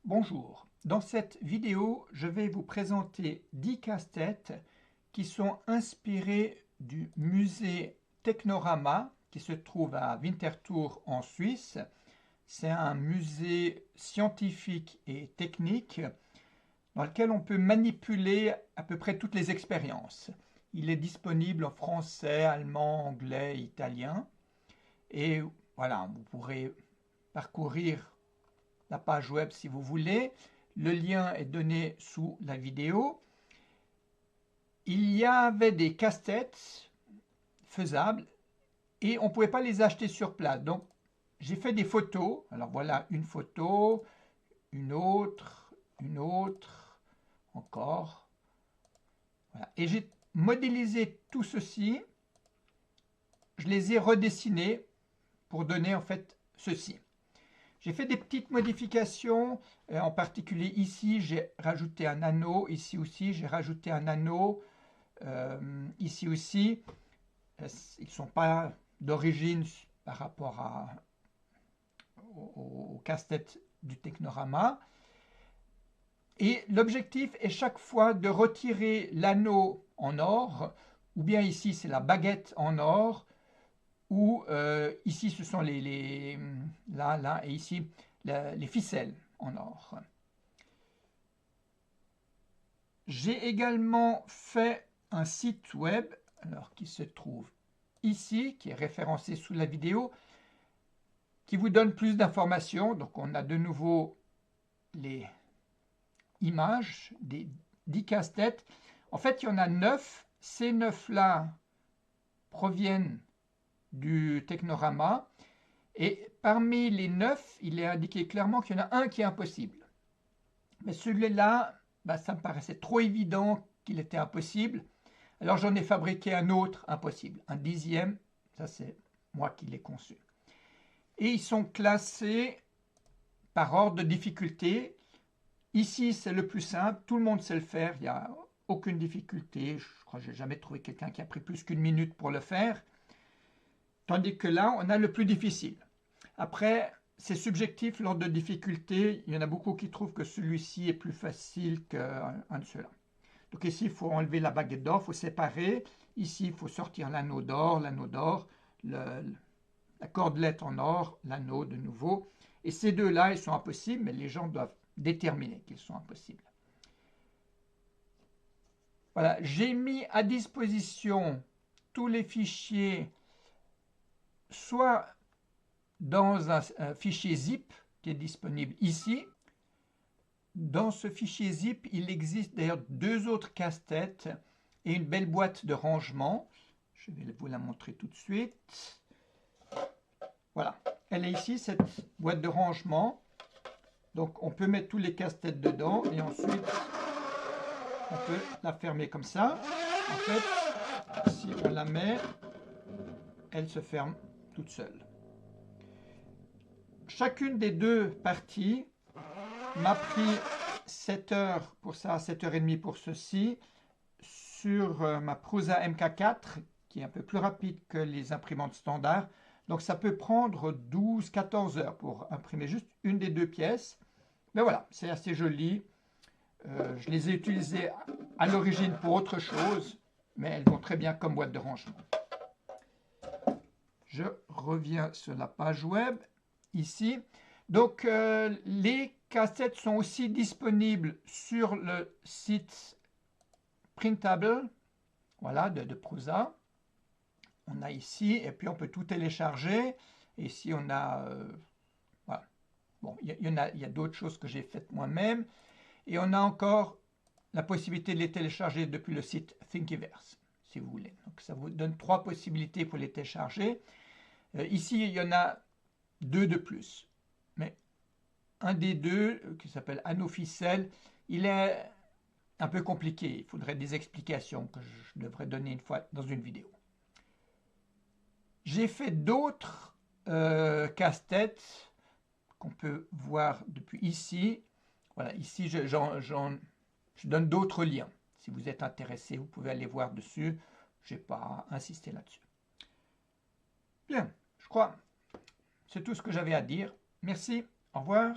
Bonjour, dans cette vidéo, je vais vous présenter 10 casse-têtes qui sont inspirés du musée Technorama qui se trouve à Winterthur en Suisse. C'est un musée scientifique et technique dans lequel on peut manipuler à peu près toutes les expériences. Il est disponible en français, allemand, anglais, italien. Et voilà, vous pourrez parcourir la page web si vous voulez. Le lien est donné sous la vidéo. Il y avait des casse-têtes faisables et on ne pouvait pas les acheter sur place. Donc, j'ai fait des photos. Alors voilà, une photo, une autre, encore. Voilà. Et j'ai modélisé tout ceci. Je les ai redessinés pour donner en fait ceci. J'ai fait des petites modifications, en particulier ici j'ai rajouté un anneau, ici aussi j'ai rajouté un anneau, ici aussi. Ils ne sont pas d'origine par rapport au casse-tête du Technorama. Et l'objectif est chaque fois de retirer l'anneau en or, ou bien ici c'est la baguette en or, ou ici ce sont là et ici les ficelles en or. J'ai également fait un site web alors, qui se trouve ici, qui est référencé sous la vidéo, qui vous donne plus d'informations. Donc on a de nouveau les images des 10 casse-têtes. En fait, il y en a 9. Ces 9-là proviennent du Technorama. Et parmi les 9, il est indiqué clairement qu'il y en a un qui est impossible. Mais celui-là, ça me paraissait trop évident qu'il était impossible. Alors j'en ai fabriqué un autre impossible, un 10e. Ça, c'est moi qui l'ai conçu. Et ils sont classés par ordre de difficulté. Ici, c'est le plus simple. Tout le monde sait le faire. Il n'y a aucune difficulté. Je crois que je n'ai jamais trouvé quelqu'un qui a pris plus qu'une minute pour le faire. Tandis que là, on a le plus difficile. Après, c'est subjectif l'ordre de difficulté. Il y en a beaucoup qui trouvent que celui-ci est plus facile qu'un de ceux-là. Donc ici, il faut enlever la baguette d'or, il faut séparer. Ici, il faut sortir l'anneau d'or, la cordelette en or, l'anneau de nouveau. Et ces deux-là, ils sont impossibles, mais les gens doivent déterminer qu'ils sont impossibles. Voilà, j'ai mis à disposition tous les fichiers, soit dans un fichier zip qui est disponible ici. Dans ce fichier zip, il existe d'ailleurs 2 autres casse-têtes et une belle boîte de rangement. Je vais vous la montrer tout de suite. Voilà, elle est ici, cette boîte de rangement. Donc on peut mettre tous les casse-têtes dedans et ensuite on peut la fermer comme ça. En fait, si on la met, elle se ferme toute seule. Chacune des deux parties m'a pris 7 heures pour ça, 7h30 pour ceci, sur ma Prusa MK4, qui est un peu plus rapide que les imprimantes standards. Donc ça peut prendre 12-14 heures pour imprimer juste une des deux pièces. Mais voilà, c'est assez joli. Je les ai utilisées à l'origine pour autre chose, mais elles vont très bien comme boîte de rangement. Je reviens sur la page web, ici. Donc, les cassettes sont aussi disponibles sur le site Printable, voilà, de Prusa. On a ici, et puis on peut tout télécharger. Et ici, on a, voilà. Bon, il y a d'autres choses que j'ai faites moi-même. Et on a encore la possibilité de les télécharger depuis le site Thingiverse, si vous voulez. Donc, ça vous donne 3 possibilités pour les télécharger. Ici, il y en a 2 de plus. Mais un des deux, qui s'appelle Anneau Ficelle, il est un peu compliqué. Il faudrait des explications que je devrais donner une fois dans une vidéo. J'ai fait d'autres casse-têtes qu'on peut voir depuis ici. Voilà, ici, je donne d'autres liens. Si vous êtes intéressé, vous pouvez aller voir dessus. Je n'ai pas insisté là-dessus. Bien, je crois que c'est tout ce que j'avais à dire. Merci, au revoir.